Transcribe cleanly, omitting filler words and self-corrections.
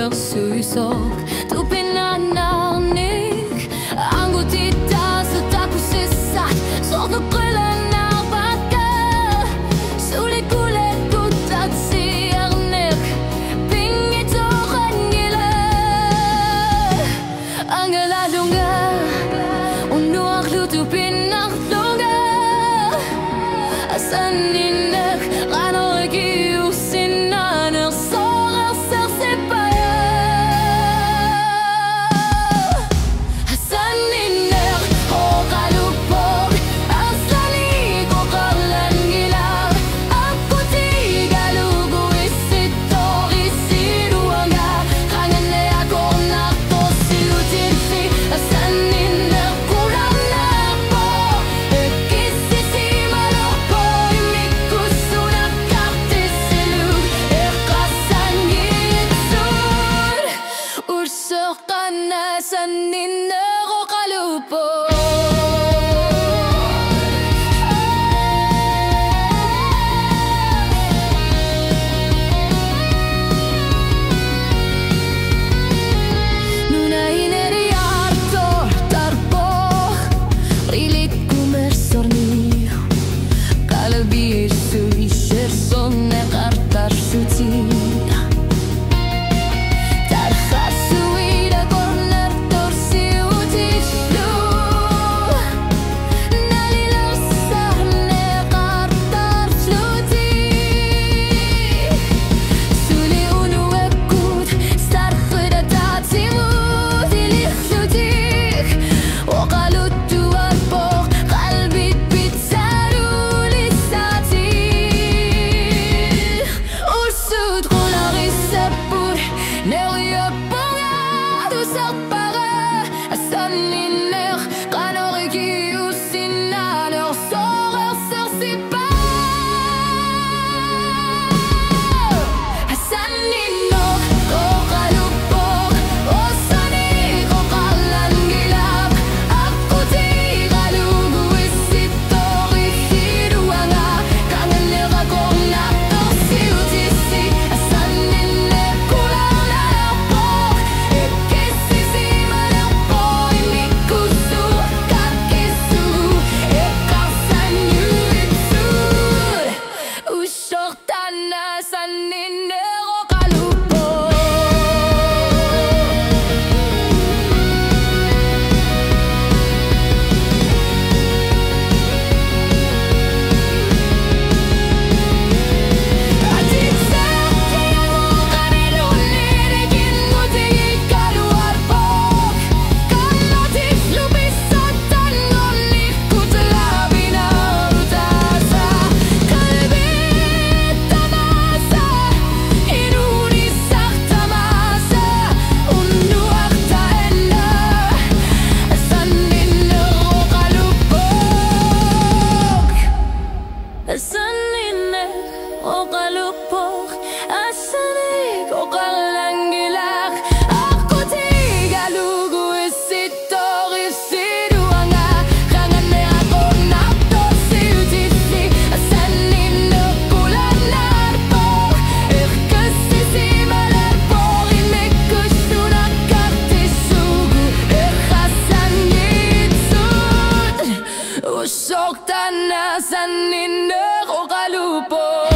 suisok tu pinananig ang gutita sa takusisat so nukulan na baka sulit kulit kutat si arnek pingito kanila ang aladunga unuak lutu pinakdunga asaninek ranogi Saninero kalupo Nuna ineriarto tarpo rilit kumersorni kalbi su isherson kartar suti Sanine o kalupok asanig o kalangilak ako tigalugu isito isiruanga kangane ako napto siutisi sanine kulanarpo ikasisi malarpo imikushuna kartisugu ikhasan yitsud usok tana sanine o kalupo